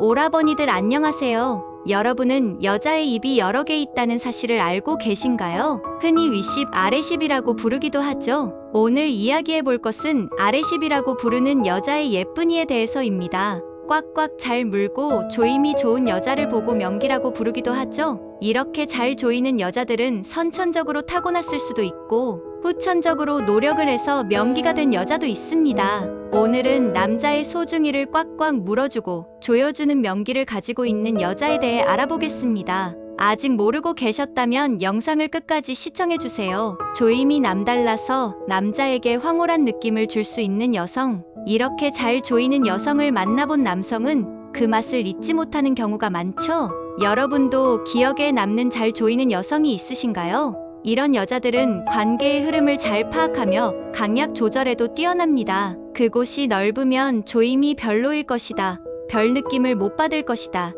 오라버니들 안녕하세요. 여러분은 여자의 입이 여러 개 있다는 사실을 알고 계신가요? 흔히 윗입, 아랫입이라고 부르기도 하죠. 오늘 이야기해 볼 것은 아랫입이라고 부르는 여자의 예쁜이에 대해서입니다. 꽉꽉 잘 물고 조임이 좋은 여자를 보고 명기라고 부르기도 하죠. 이렇게 잘 조이는 여자들은 선천적으로 타고났을 수도 있고 후천적으로 노력을 해서 명기가 된 여자도 있습니다. 오늘은 남자의 소중이를 꽉꽉 물어주고 조여주는 명기를 가지고 있는 여자에 대해 알아보겠습니다. 아직 모르고 계셨다면 영상을 끝까지 시청해주세요. 조임이 남달라서 남자에게 황홀한 느낌을 줄 수 있는 여성. 이렇게 잘 조이는 여성을 만나본 남성은 그 맛을 잊지 못하는 경우가 많죠? 여러분도 기억에 남는 잘 조이는 여성이 있으신가요? 이런 여자들은 관계의 흐름을 잘 파악하며 강약 조절에도 뛰어납니다. 그곳이 넓으면 조임이 별로일 것이다. 별 느낌을 못 받을 것이다.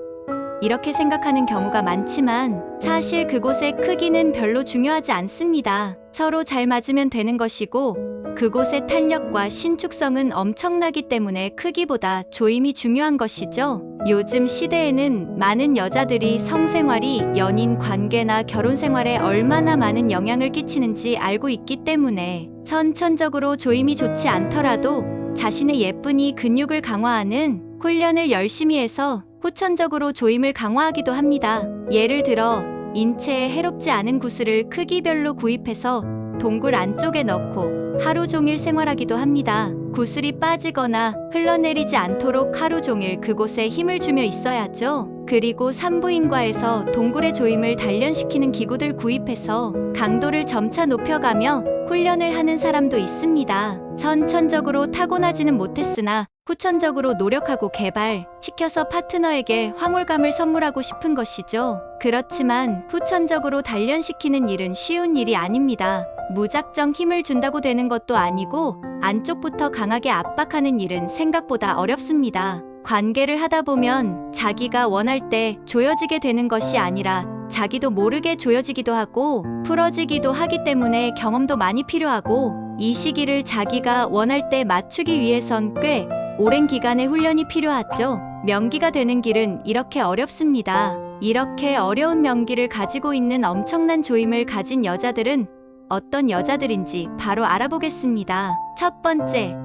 이렇게 생각하는 경우가 많지만 사실 그곳의 크기는 별로 중요하지 않습니다. 서로 잘 맞으면 되는 것이고 그곳의 탄력과 신축성은 엄청나기 때문에 크기보다 조임이 중요한 것이죠. 요즘 시대에는 많은 여자들이 성생활이 연인 관계나 결혼 생활에 얼마나 많은 영향을 끼치는지 알고 있기 때문에 선천적으로 조임이 좋지 않더라도 자신의 예쁜이 근육을 강화하는 훈련을 열심히 해서 후천적으로 조임을 강화하기도 합니다. 예를 들어 인체에 해롭지 않은 구슬을 크기별로 구입해서 동굴 안쪽에 넣고 하루 종일 생활하기도 합니다. 구슬이 빠지거나 흘러내리지 않도록 하루 종일 그곳에 힘을 주며 있어야죠. 그리고 산부인과에서 동굴의 조임을 단련시키는 기구들 구입해서 강도를 점차 높여가며 훈련을 하는 사람도 있습니다. 선천적으로 타고나지는 못했으나 후천적으로 노력하고 개발시켜서 파트너에게 황홀감을 선물하고 싶은 것이죠. 그렇지만 후천적으로 단련시키는 일은 쉬운 일이 아닙니다. 무작정 힘을 준다고 되는 것도 아니고 안쪽부터 강하게 압박하는 일은 생각보다 어렵습니다. 관계를 하다 보면 자기가 원할 때 조여지게 되는 것이 아니라 자기도 모르게 조여지기도 하고 풀어지기도 하기 때문에 경험도 많이 필요하고 이 시기를 자기가 원할 때 맞추기 위해선 꽤 오랜 기간의 훈련이 필요하죠. 명기가 되는 길은 이렇게 어렵습니다. 이렇게 어려운 명기를 가지고 있는 엄청난 조임을 가진 여자들은 어떤 여자들인지 바로 알아보겠습니다. 첫 번째,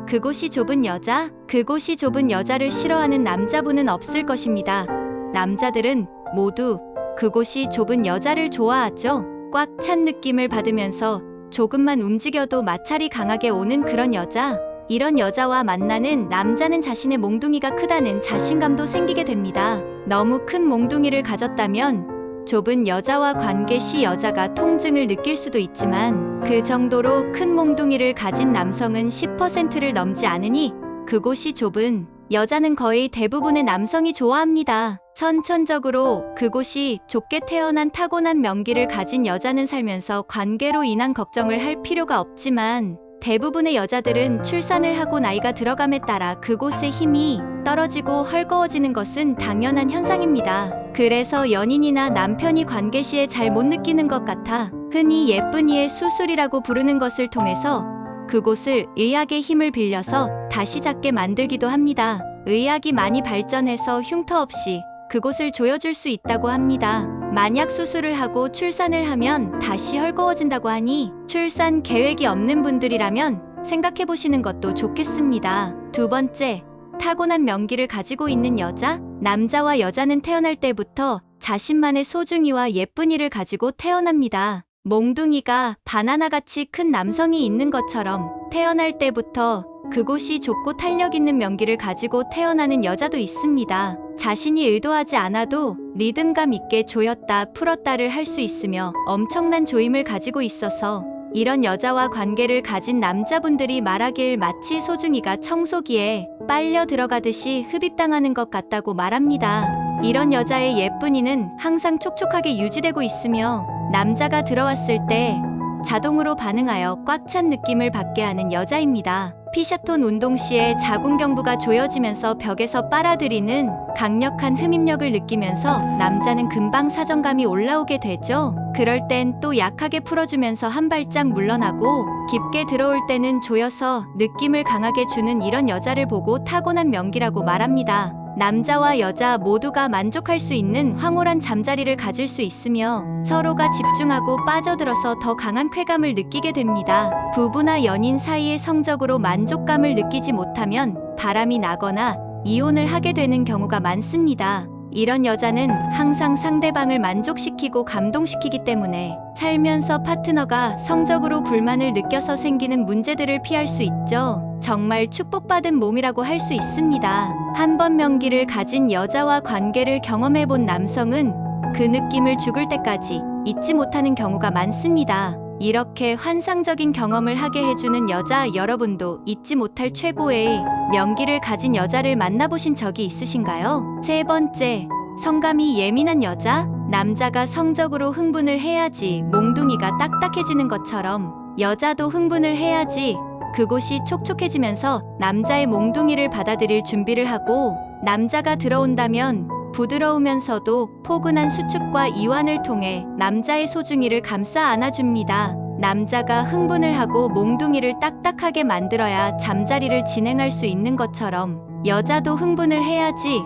그곳이 좁은 여자? 그곳이 좁은 여자를 싫어하는 남자분은 없을 것입니다. 남자들은 모두 그곳이 좁은 여자를 좋아하죠. 꽉 찬 느낌을 받으면서 조금만 움직여도 마찰이 강하게 오는 그런 여자. 이런 여자와 만나는 남자는 자신의 몽둥이가 크다는 자신감도 생기게 됩니다. 너무 큰 몽둥이를 가졌다면 좁은 여자와 관계 시 여자가 통증을 느낄 수도 있지만 그 정도로 큰 몽둥이를 가진 남성은 10%를 넘지 않으니 그곳이 좁은 여자는 거의 대부분의 남성이 좋아합니다. 선천적으로 그곳이 좁게 태어난 타고난 명기를 가진 여자는 살면서 관계로 인한 걱정을 할 필요가 없지만 대부분의 여자들은 출산을 하고 나이가 들어감에 따라 그곳의 힘이 떨어지고 헐거워지는 것은 당연한 현상입니다. 그래서 연인이나 남편이 관계 시에 잘 못 느끼는 것 같아 흔히 예쁜이의 수술이라고 부르는 것을 통해서 그곳을 의학의 힘을 빌려서 다시 작게 만들기도 합니다. 의학이 많이 발전해서 흉터 없이 그곳을 조여줄 수 있다고 합니다. 만약 수술을 하고 출산을 하면 다시 헐거워진다고 하니 출산 계획이 없는 분들이라면 생각해보시는 것도 좋겠습니다. 두 번째, 타고난 명기를 가지고 있는 여자? 남자와 여자는 태어날 때부터 자신만의 소중이와 예쁜이를 가지고 태어납니다. 몽둥이가 바나나같이 큰 남성이 있는 것처럼 태어날 때부터 그곳이 좁고 탄력 있는 명기를 가지고 태어나는 여자도 있습니다. 자신이 의도하지 않아도 리듬감 있게 조였다 풀었다를 할 수 있으며 엄청난 조임을 가지고 있어서 이런 여자와 관계를 가진 남자분들이 말하길 마치 소중이가 청소기에 빨려 들어가듯이 흡입당하는 것 같다고 말합니다. 이런 여자의 예쁜이는 항상 촉촉하게 유지되고 있으며 남자가 들어왔을 때 자동으로 반응하여 꽉 찬 느낌을 받게 하는 여자입니다. 피샤톤 운동 시에 자궁경부가 조여지면서 벽에서 빨아들이는 강력한 흡입력을 느끼면서 남자는 금방 사정감이 올라오게 되죠. 그럴 땐 또 약하게 풀어주면서 한 발짝 물러나고 깊게 들어올 때는 조여서 느낌을 강하게 주는 이런 여자를 보고 타고난 명기라고 말합니다. 남자와 여자 모두가 만족할 수 있는 황홀한 잠자리를 가질 수 있으며 서로가 집중하고 빠져들어서 더 강한 쾌감을 느끼게 됩니다. 부부나 연인 사이의 성적으로 만족감을 느끼지 못하면 바람이 나거나 이혼을 하게 되는 경우가 많습니다. 이런 여자는 항상 상대방을 만족시키고 감동시키기 때문에 살면서 파트너가 성적으로 불만을 느껴서 생기는 문제들을 피할 수 있죠. 정말 축복받은 몸이라고 할 수 있습니다. 한 번 명기를 가진 여자와 관계를 경험해본 남성은 그 느낌을 죽을 때까지 잊지 못하는 경우가 많습니다. 이렇게 환상적인 경험을 하게 해주는 여자, 여러분도 잊지 못할 최고의 명기를 가진 여자를 만나보신 적이 있으신가요? 세 번째, 성감이 예민한 여자. 남자가 성적으로 흥분을 해야지 몽둥이가 딱딱해지는 것처럼 여자도 흥분을 해야지 그곳이 촉촉해지면서 남자의 몽둥이를 받아들일 준비를 하고, 남자가 들어온다면 부드러우면서도 포근한 수축과 이완을 통해 남자의 소중이를 감싸 안아줍니다. 남자가 흥분을 하고 몽둥이를 딱딱하게 만들어야 잠자리를 진행할 수 있는 것처럼 여자도 흥분을 해야지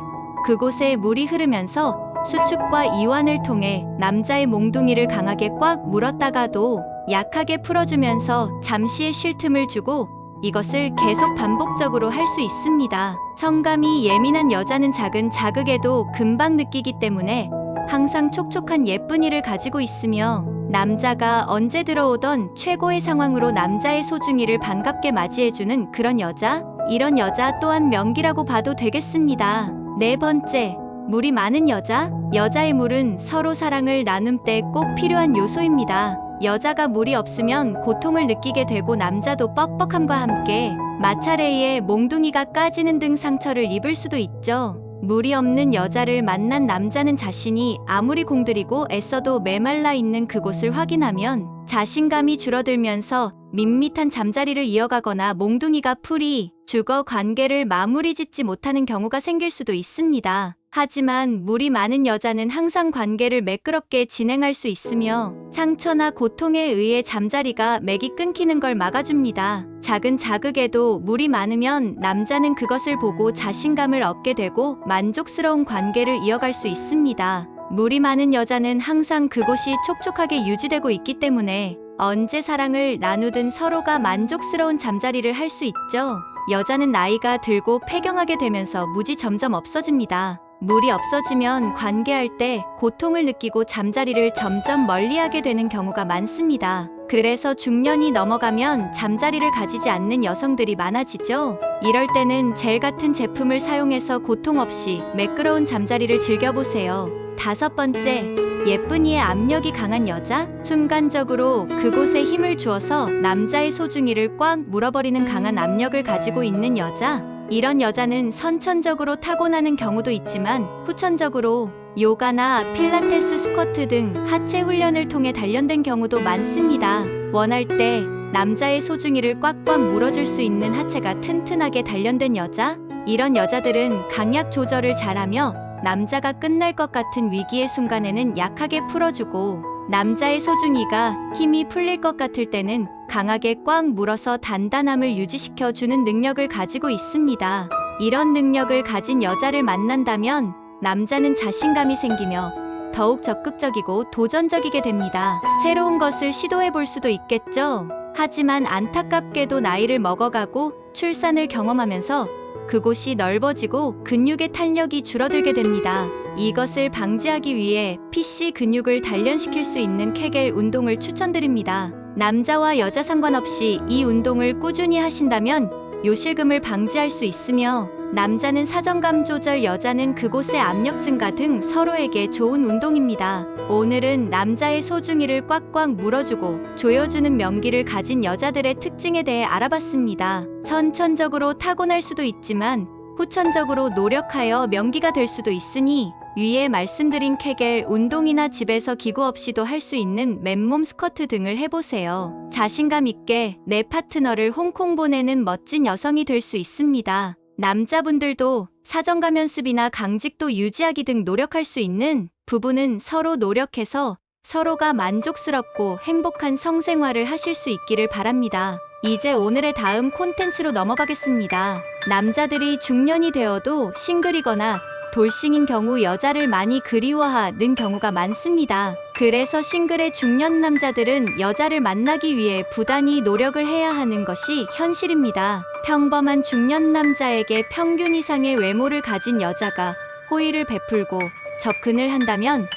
그곳에 물이 흐르면서 수축과 이완을 통해 남자의 몽둥이를 강하게 꽉 물었다가도 약하게 풀어주면서 잠시의 쉴 틈을 주고, 이것을 계속 반복적으로 할 수 있습니다. 성감이 예민한 여자는 작은 자극에도 금방 느끼기 때문에 항상 촉촉한 예쁜이를 가지고 있으며, 남자가 언제 들어오던 최고의 상황으로 남자의 소중이를 반갑게 맞이해주는 그런 여자? 이런 여자 또한 명기라고 봐도 되겠습니다. 네 번째, 물이 많은 여자. 여자의 물은 서로 사랑을 나눌 때 꼭 필요한 요소입니다. 여자가 물이 없으면 고통을 느끼게 되고 남자도 뻑뻑함과 함께 마찰에 몽둥이가 까지는 등 상처를 입을 수도 있죠. 물이 없는 여자를 만난 남자는 자신이 아무리 공들이고 애써도 메말라 있는 그곳을 확인하면 자신감이 줄어들면서 밋밋한 잠자리를 이어가거나 몽둥이가 풀이 죽어 관계를 마무리 짓지 못하는 경우가 생길 수도 있습니다. 하지만 물이 많은 여자는 항상 관계를 매끄럽게 진행할 수 있으며 상처나 고통에 의해 잠자리가 맥이 끊기는 걸 막아줍니다. 작은 자극에도 물이 많으면 남자는 그것을 보고 자신감을 얻게 되고 만족스러운 관계를 이어갈 수 있습니다. 물이 많은 여자는 항상 그곳이 촉촉하게 유지되고 있기 때문에 언제 사랑을 나누든 서로가 만족스러운 잠자리를 할 수 있죠. 여자는 나이가 들고 폐경하게 되면서 무지 점점 없어집니다. 물이 없어지면 관계할 때 고통을 느끼고 잠자리를 점점 멀리하게 되는 경우가 많습니다. 그래서 중년이 넘어가면 잠자리를 가지지 않는 여성들이 많아지죠. 이럴 때는 젤 같은 제품을 사용해서 고통 없이 매끄러운 잠자리를 즐겨보세요. 다섯 번째, 예쁜이의 압력이 강한 여자. 순간적으로 그곳에 힘을 주어서 남자의 소중이를 꽉 물어버리는 강한 압력을 가지고 있는 여자. 이런 여자는 선천적으로 타고나는 경우도 있지만 후천적으로 요가나 필라테스, 스쿼트 등 하체 훈련을 통해 단련된 경우도 많습니다. 원할 때 남자의 소중이를 꽉꽉 물어줄 수 있는 하체가 튼튼하게 단련된 여자. 이런 여자들은 강약 조절을 잘하며 남자가 끝날 것 같은 위기의 순간에는 약하게 풀어주고, 남자의 소중이가 힘이 풀릴 것 같을 때는 강하게 꽉 물어서 단단함을 유지시켜주는 능력을 가지고 있습니다. 이런 능력을 가진 여자를 만난다면 남자는 자신감이 생기며 더욱 적극적이고 도전적이게 됩니다. 새로운 것을 시도해 볼 수도 있겠죠. 하지만 안타깝게도 나이를 먹어가고 출산을 경험하면서 그곳이 넓어지고 근육의 탄력이 줄어들게 됩니다. 이것을 방지하기 위해 PC 근육을 단련시킬 수 있는 케겔 운동을 추천드립니다. 남자와 여자 상관없이 이 운동을 꾸준히 하신다면 요실금을 방지할 수 있으며, 남자는 사정감 조절, 여자는 그곳의 압력 증가 등 서로에게 좋은 운동입니다. 오늘은 남자의 소중이를 꽉꽉 물어주고 조여주는 명기를 가진 여자들의 특징에 대해 알아봤습니다. 선천적으로 타고날 수도 있지만 후천적으로 노력하여 명기가 될 수도 있으니 위에 말씀드린 케겔 운동이나 집에서 기구 없이도 할 수 있는 맨몸 스쿼트 등을 해보세요. 자신감 있게 내 파트너를 홍콩 보내는 멋진 여성이 될 수 있습니다. 남자분들도 사정감 연습이나 강직도 유지하기 등 노력할 수 있는 부부는 서로 노력해서 서로가 만족스럽고 행복한 성생활을 하실 수 있기를 바랍니다. 이제 오늘의 다음 콘텐츠로 넘어가겠습니다. 남자들이 중년이 되어도 싱글이거나 돌싱인 경우 여자를 많이 그리워하는 경우가 많습니다. 그래서 싱글의 중년 남자들은 여자를 만나기 위해 부단히 노력을 해야 하는 것이 현실입니다. 평범한 중년 남자에게 평균 이상의 외모를 가진 여자가 호의를 베풀고 접근을 한다면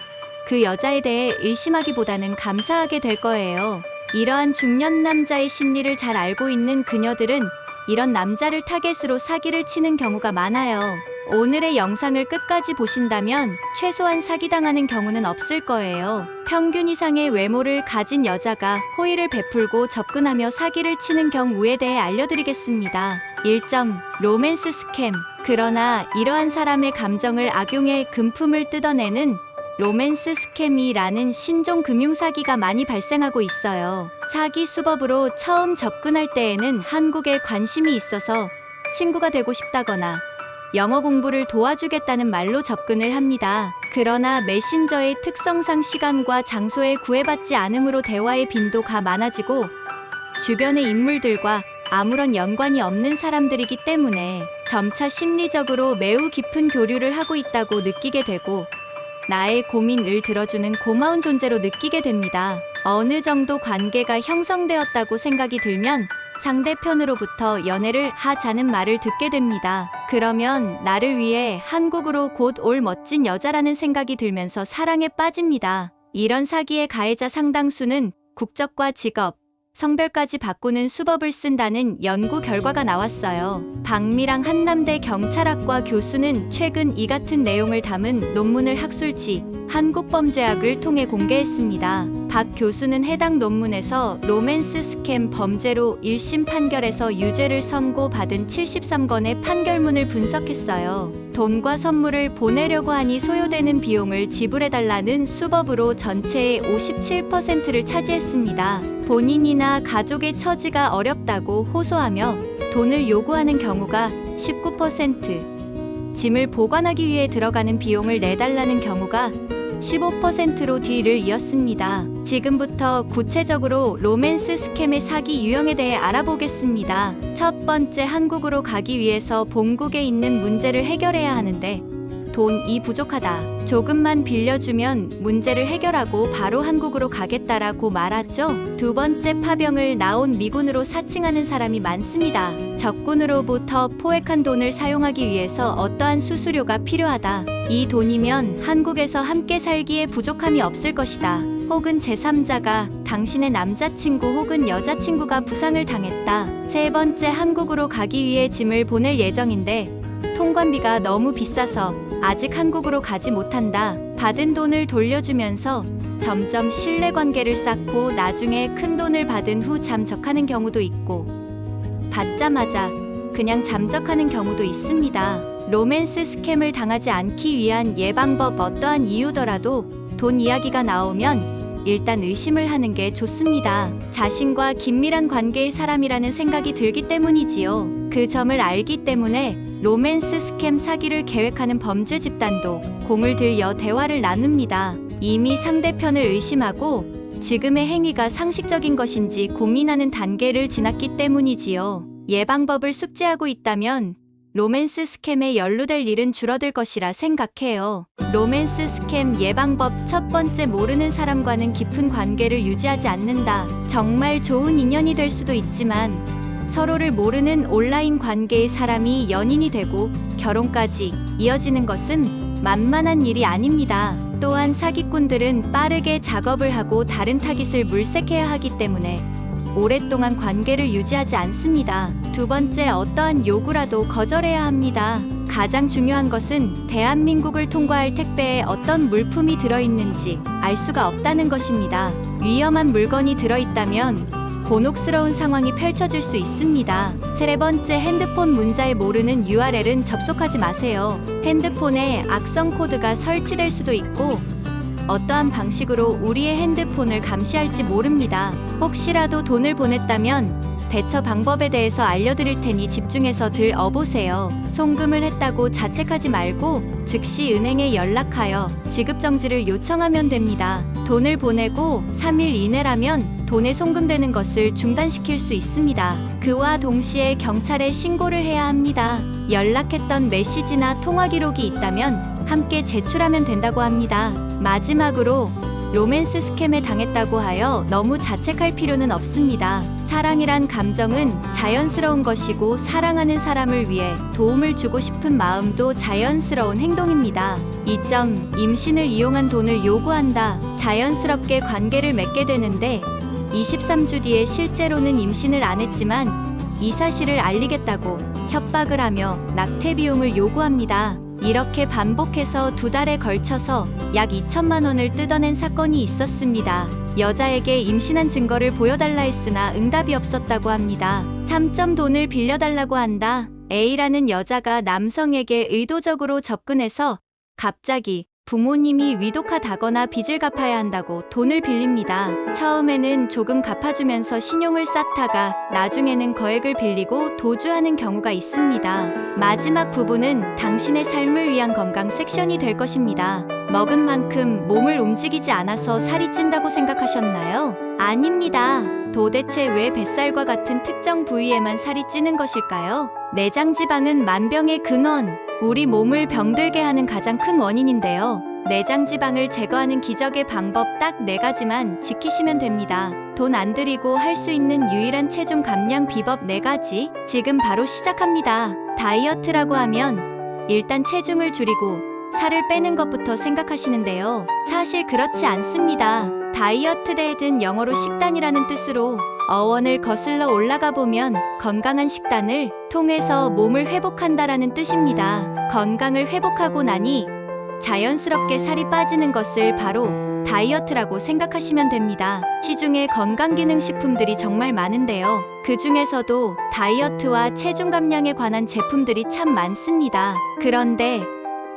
그 여자에 대해 의심하기보다는 감사하게 될 거예요. 이러한 중년 남자의 심리를 잘 알고 있는 그녀들은 이런 남자를 타겟으로 사기를 치는 경우가 많아요. 오늘의 영상을 끝까지 보신다면 최소한 사기당하는 경우는 없을 거예요. 평균 이상의 외모를 가진 여자가 호의를 베풀고 접근하며 사기를 치는 경우에 대해 알려드리겠습니다. 1점. 로맨스 스캠. 그러나 이러한 사람의 감정을 악용해 금품을 뜯어내는 로맨스 스캠이라는 신종 금융사기가 많이 발생하고 있어요. 사기 수법으로 처음 접근할 때에는 한국에 관심이 있어서 친구가 되고 싶다거나 영어 공부를 도와주겠다는 말로 접근을 합니다. 그러나 메신저의 특성상 시간과 장소에 구애받지 않으므로 대화의 빈도가 많아지고 주변의 인물들과 아무런 연관이 없는 사람들이기 때문에 점차 심리적으로 매우 깊은 교류를 하고 있다고 느끼게 되고 나의 고민을 들어주는 고마운 존재로 느끼게 됩니다. 어느 정도 관계가 형성되었다고 생각이 들면 상대편으로부터 연애를 하자는 말을 듣게 됩니다. 그러면 나를 위해 한국으로 곧 올 멋진 여자라는 생각이 들면서 사랑에 빠집니다. 이런 사기의 가해자 상당수는 국적과 직업, 성별까지 바꾸는 수법을 쓴다는 연구 결과가 나왔어요. 박미랑 한남대 경찰학과 교수는 최근 이 같은 내용을 담은 논문을 학술지 한국범죄학을 통해 공개했습니다. 박 교수는 해당 논문에서 로맨스 스캠 범죄로 1심 판결에서 유죄를 선고받은 73건의 판결문을 분석했어요. 돈과 선물을 보내려고 하니 소요되는 비용을 지불해달라는 수법으로 전체의 57%를 차지했습니다. 본인이나 가족의 처지가 어렵다고 호소하며 돈을 요구하는 경우가 19%, 짐을 보관하기 위해 들어가는 비용을 내달라는 경우가 15%로 뒤를 이었습니다. 지금부터 구체적으로 로맨스 스캠의 사기 유형에 대해 알아보겠습니다. 첫 번째, 한국으로 가기 위해서 본국에 있는 문제를 해결해야 하는데 돈이 부족하다. 조금만 빌려주면 문제를 해결하고 바로 한국으로 가겠다라고 말하죠. 두 번째, 파병을 나온 미군으로 사칭하는 사람이 많습니다. 적군으로부터 포획한 돈을 사용하기 위해서 어떠한 수수료가 필요하다. 이 돈이면 한국에서 함께 살기에 부족함이 없을 것이다. 혹은 제3자가 당신의 남자친구 혹은 여자친구가 부상을 당했다. 세 번째, 한국으로 가기 위해 짐을 보낼 예정인데 통관비가 너무 비싸서 아직 한국으로 가지 못한다. 받은 돈을 돌려주면서 점점 신뢰관계를 쌓고 나중에 큰 돈을 받은 후 잠적하는 경우도 있고 받자마자 그냥 잠적하는 경우도 있습니다. 로맨스 스캠을 당하지 않기 위한 예방법, 어떠한 이유더라도 돈 이야기가 나오면 일단 의심을 하는 게 좋습니다. 자신과 긴밀한 관계의 사람이라는 생각이 들기 때문이지요. 그 점을 알기 때문에 로맨스 스캠 사기를 계획하는 범죄 집단도 공을 들여 대화를 나눕니다. 이미 상대편을 의심하고 지금의 행위가 상식적인 것인지 고민하는 단계를 지났기 때문이지요. 예방법을 숙지하고 있다면 로맨스 스캠에 연루될 일은 줄어들 것이라 생각해요. 로맨스 스캠 예방법 첫 번째, 모르는 사람과는 깊은 관계를 유지하지 않는다. 정말 좋은 인연이 될 수도 있지만 서로를 모르는 온라인 관계의 사람이 연인이 되고 결혼까지 이어지는 것은 만만한 일이 아닙니다. 또한 사기꾼들은 빠르게 작업을 하고 다른 타깃을 물색해야 하기 때문에 오랫동안 관계를 유지하지 않습니다. 두 번째, 어떠한 요구라도 거절해야 합니다. 가장 중요한 것은 대한민국을 통과할 택배에 어떤 물품이 들어있는지 알 수가 없다는 것입니다. 위험한 물건이 들어있다면 곤혹스러운 상황이 펼쳐질 수 있습니다. 세 번째, 핸드폰 문자에 모르는 URL은 접속하지 마세요. 핸드폰에 악성 코드가 설치될 수도 있고 어떠한 방식으로 우리의 핸드폰을 감시할지 모릅니다. 혹시라도 돈을 보냈다면 대처 방법에 대해서 알려드릴 테니 집중해서 들어보세요. 송금을 했다고 자책하지 말고 즉시 은행에 연락하여 지급 정지를 요청하면 됩니다. 돈을 보내고 3일 이내라면 돈에 송금되는 것을 중단시킬 수 있습니다. 그와 동시에 경찰에 신고를 해야 합니다. 연락했던 메시지나 통화 기록이 있다면 함께 제출하면 된다고 합니다. 마지막으로 로맨스 스캠에 당했다고 하여 너무 자책할 필요는 없습니다. 사랑이란 감정은 자연스러운 것이고 사랑하는 사람을 위해 도움을 주고 싶은 마음도 자연스러운 행동입니다. 2점 임신을 이용한 돈을 요구한다. 자연스럽게 관계를 맺게 되는데 23주 뒤에 실제로는 임신을 안 했지만 이 사실을 알리겠다고 협박을 하며 낙태 비용을 요구합니다. 이렇게 반복해서 2달에 걸쳐서 약 2천만 원을 뜯어낸 사건이 있었습니다. 여자에게 임신한 증거를 보여달라 했으나 응답이 없었다고 합니다. 3점 돈을 빌려달라고 한다. A라는 여자가 남성에게 의도적으로 접근해서 갑자기 부모님이 위독하다거나 빚을 갚아야 한다고 돈을 빌립니다. 처음에는 조금 갚아주면서 신용을 쌓다가 나중에는 거액을 빌리고 도주하는 경우가 있습니다. 마지막 부분은 당신의 삶을 위한 건강 섹션이 될 것입니다. 먹은 만큼 몸을 움직이지 않아서 살이 찐다고 생각하셨나요? 아닙니다. 도대체 왜 뱃살과 같은 특정 부위에만 살이 찌는 것일까요? 내장 지방은 만병의 근원, 우리 몸을 병들게 하는 가장 큰 원인인데요. 내장 지방을 제거하는 기적의 방법 딱 4가지만 지키시면 됩니다. 돈 안 들이고 할 수 있는 유일한 체중 감량 비법 4가지 지금 바로 시작합니다. 다이어트라고 하면 일단 체중을 줄이고 살을 빼는 것부터 생각하시는데요. 사실 그렇지 않습니다. 다이어트 대든 영어로 식단이라는 뜻으로 어원을 거슬러 올라가 보면 건강한 식단을 통해서 몸을 회복한다라는 뜻입니다. 건강을 회복하고 나니 자연스럽게 살이 빠지는 것을 바로 다이어트라고 생각하시면 됩니다. 시중에 건강기능식품들이 정말 많은데요. 그 중에서도 다이어트와 체중 감량에 관한 제품들이 참 많습니다. 그런데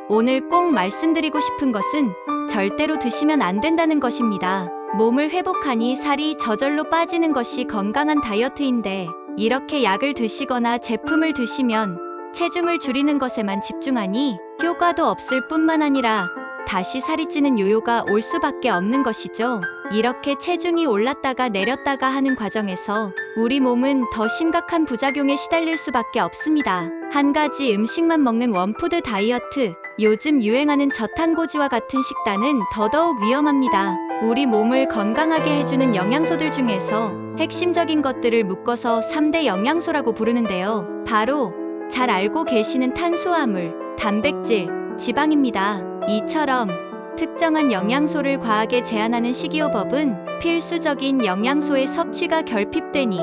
오늘 꼭 말씀드리고 싶은 것은 절대로 드시면 안 된다는 것입니다. 몸을 회복하니 살이 저절로 빠지는 것이 건강한 다이어트인데 이렇게 약을 드시거나 제품을 드시면 체중을 줄이는 것에만 집중하니 효과도 없을 뿐만 아니라 다시 살이 찌는 요요가 올 수밖에 없는 것이죠. 이렇게 체중이 올랐다가 내렸다가 하는 과정에서 우리 몸은 더 심각한 부작용에 시달릴 수밖에 없습니다. 한 가지 음식만 먹는 원푸드 다이어트, 요즘 유행하는 저탄고지와 같은 식단은 더더욱 위험합니다. 우리 몸을 건강하게 해주는 영양소들 중에서 핵심적인 것들을 묶어서 3대 영양소라고 부르는데요. 바로 잘 알고 계시는 탄수화물, 단백질, 지방입니다. 이처럼 특정한 영양소를 과하게 제한하는 식이요법은 필수적인 영양소의 섭취가 결핍되니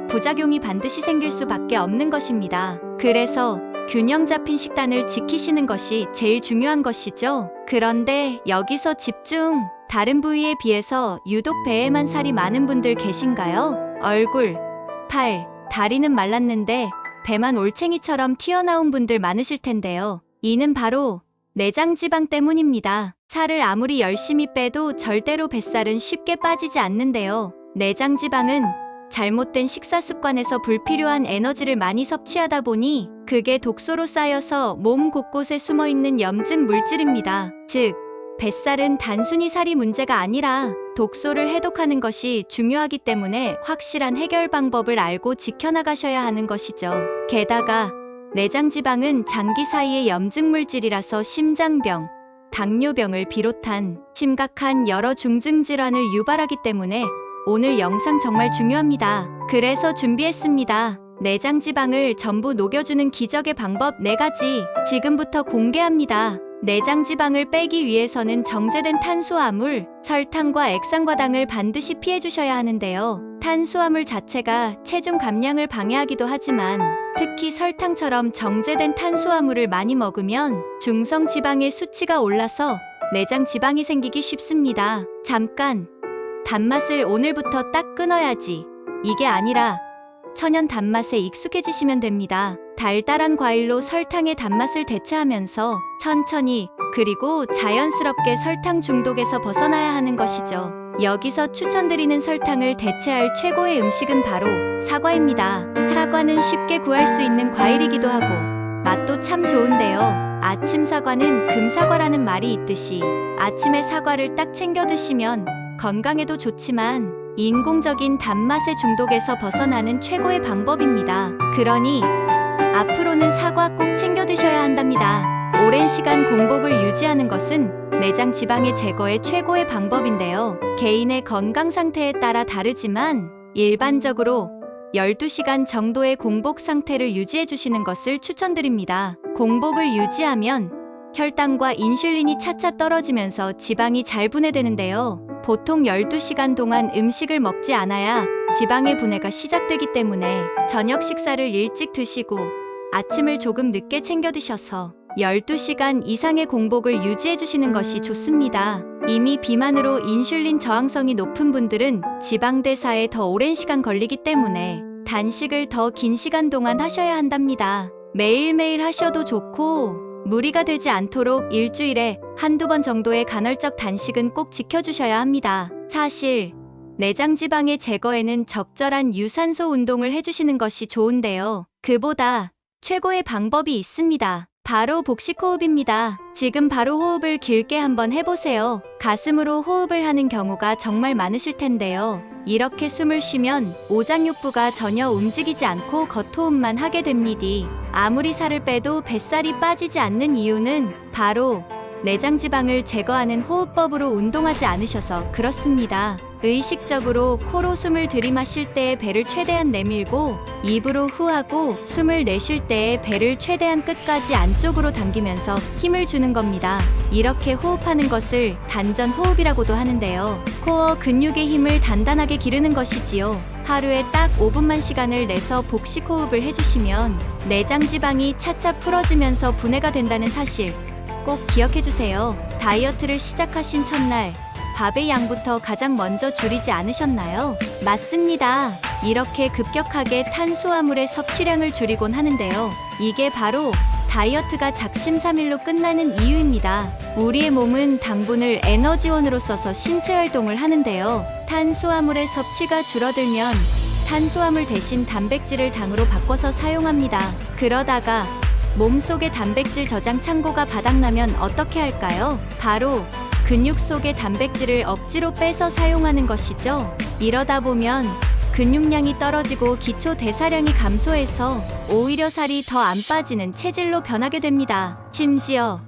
부작용이 반드시 생길 수밖에 없는 것입니다. 그래서 균형 잡힌 식단을 지키시는 것이 제일 중요한 것이죠. 그런데 여기서 집중! 다른 부위에 비해서 유독 배에만 살이 많은 분들 계신가요? 얼굴, 팔, 다리는 말랐는데 배만 올챙이처럼 튀어나온 분들 많으실 텐데요. 이는 바로 내장 지방 때문입니다. 살을 아무리 열심히 빼도 절대로 뱃살은 쉽게 빠지지 않는데요. 내장 지방은 잘못된 식사 습관에서 불필요한 에너지를 많이 섭취하다 보니 그게 독소로 쌓여서 몸 곳곳에 숨어있는 염증 물질입니다. 즉, 뱃살은 단순히 살이 문제가 아니라 독소를 해독하는 것이 중요하기 때문에 확실한 해결 방법을 알고 지켜나가셔야 하는 것이죠. 게다가 내장 지방은 장기 사이의 염증 물질이라서 심장병, 당뇨병을 비롯한 심각한 여러 중증 질환을 유발하기 때문에 오늘 영상 정말 중요합니다. 그래서 준비했습니다. 내장 지방을 전부 녹여주는 기적의 방법 4가지 지금부터 공개합니다. 내장 지방을 빼기 위해서는 정제된 탄수화물, 설탕과 액상과당을 반드시 피해주셔야 하는데요. 탄수화물 자체가 체중 감량을 방해하기도 하지만 특히 설탕처럼 정제된 탄수화물을 많이 먹으면 중성 지방의 수치가 올라서 내장 지방이 생기기 쉽습니다. 잠깐! 단맛을 오늘부터 딱 끊어야지. 이게 아니라 천연 단맛에 익숙해지시면 됩니다. 달달한 과일로 설탕의 단맛을 대체하면서 천천히 그리고 자연스럽게 설탕 중독에서 벗어나야 하는 것이죠. 여기서 추천드리는 설탕을 대체할 최고의 음식은 바로 사과입니다. 사과는 쉽게 구할 수 있는 과일이기도 하고 맛도 참 좋은데요. 아침 사과는 금사과라는 말이 있듯이 아침에 사과를 딱 챙겨 드시면 건강에도 좋지만 인공적인 단맛의 중독에서 벗어나는 최고의 방법입니다. 그러니 앞으로는 사과 꼭 챙겨 드셔야 한답니다. 오랜 시간 공복을 유지하는 것은 내장 지방의 제거의 최고의 방법인데요. 개인의 건강 상태에 따라 다르지만 일반적으로 12시간 정도의 공복 상태를 유지해 주시는 것을 추천드립니다. 공복을 유지하면 혈당과 인슐린이 차차 떨어지면서 지방이 잘 분해되는데요. 보통 12시간 동안 음식을 먹지 않아야 지방의 분해가 시작되기 때문에 저녁 식사를 일찍 드시고 아침을 조금 늦게 챙겨 드셔서 12시간 이상의 공복을 유지해 주시는 것이 좋습니다. 이미 비만으로 인슐린 저항성이 높은 분들은 지방 대사에 더 오랜 시간 걸리기 때문에 단식을 더 긴 시간 동안 하셔야 한답니다. 매일매일 하셔도 좋고 무리가 되지 않도록 일주일에 한두 번 정도의 간헐적 단식은 꼭 지켜주셔야 합니다. 사실 내장 지방의 제거에는 적절한 유산소 운동을 해주시는 것이 좋은데요. 그보다 최고의 방법이 있습니다. 바로 복식호흡입니다. 지금 바로 호흡을 길게 한번 해보세요. 가슴으로 호흡을 하는 경우가 정말 많으실 텐데요. 이렇게 숨을 쉬면 오장육부가 전혀 움직이지 않고 겉호흡만 하게 됩니다. 아무리 살을 빼도 뱃살이 빠지지 않는 이유는 바로 내장 지방을 제거하는 호흡법으로 운동하지 않으셔서 그렇습니다. 의식적으로 코로 숨을 들이마실 때에 배를 최대한 내밀고 입으로 후하고 숨을 내쉴 때에 배를 최대한 끝까지 안쪽으로 당기면서 힘을 주는 겁니다. 이렇게 호흡하는 것을 단전 호흡이라고도 하는데요. 코어 근육의 힘을 단단하게 기르는 것이지요. 하루에 딱 5분만 시간을 내서 복식 호흡을 해주시면 내장 지방이 차차 풀어지면서 분해가 된다는 사실 꼭 기억해주세요. 다이어트를 시작하신 첫날 밥의 양부터 가장 먼저 줄이지 않으셨나요? 맞습니다. 이렇게 급격하게 탄수화물의 섭취량을 줄이곤 하는데요. 이게 바로 다이어트가 작심삼일로 끝나는 이유입니다. 우리의 몸은 당분을 에너지원으로 써서 신체 활동을 하는데요. 탄수화물의 섭취가 줄어들면 탄수화물 대신 단백질을 당으로 바꿔서 사용합니다. 그러다가 몸속의 단백질 저장 창고가 바닥나면 어떻게 할까요? 바로 근육 속의 단백질을 억지로 빼서 사용하는 것이죠. 이러다 보면 근육량이 떨어지고 기초 대사량이 감소해서 오히려 살이 더 안 빠지는 체질로 변하게 됩니다. 심지어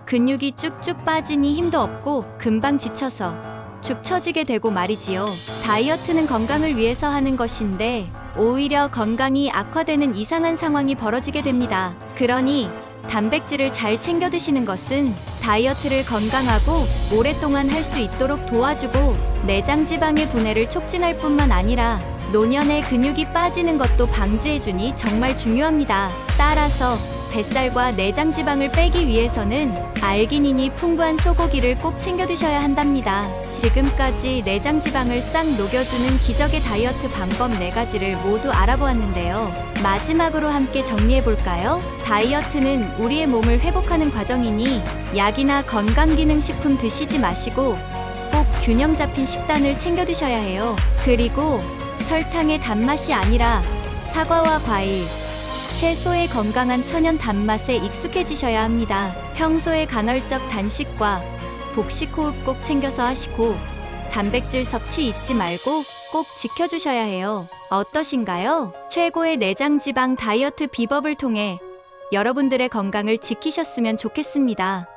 근육이 쭉쭉 빠지니 힘도 없고 금방 지쳐서 축 처지게 되고 말이지요. 다이어트는 건강을 위해서 하는 것인데 오히려 건강이 악화되는 이상한 상황이 벌어지게 됩니다. 그러니 단백질을 잘 챙겨 드시는 것은 다이어트를 건강하고 오랫동안 할 수 있도록 도와주고 내장 지방의 분해를 촉진할 뿐만 아니라 노년에 근육이 빠지는 것도 방지해주니 정말 중요합니다. 따라서 뱃살과 내장 지방을 빼기 위해서는 알기닌이 풍부한 소고기를 꼭 챙겨 드셔야 한답니다. 지금까지 내장 지방을 싹 녹여주는 기적의 다이어트 방법 4가지를 모두 알아보았는데요. 마지막으로 함께 정리해볼까요? 다이어트는 우리의 몸을 회복하는 과정이니 약이나 건강기능식품 드시지 마시고 꼭 균형 잡힌 식단을 챙겨 드셔야 해요. 그리고 설탕의 단맛이 아니라 사과와 과일, 채소의 건강한 천연 단맛에 익숙해지셔야 합니다. 평소에 간헐적 단식과 복식 호흡 꼭 챙겨서 하시고 단백질 섭취 잊지 말고 꼭 지켜주셔야 해요. 어떠신가요? 최고의 내장 지방 다이어트 비법을 통해 여러분들의 건강을 지키셨으면 좋겠습니다.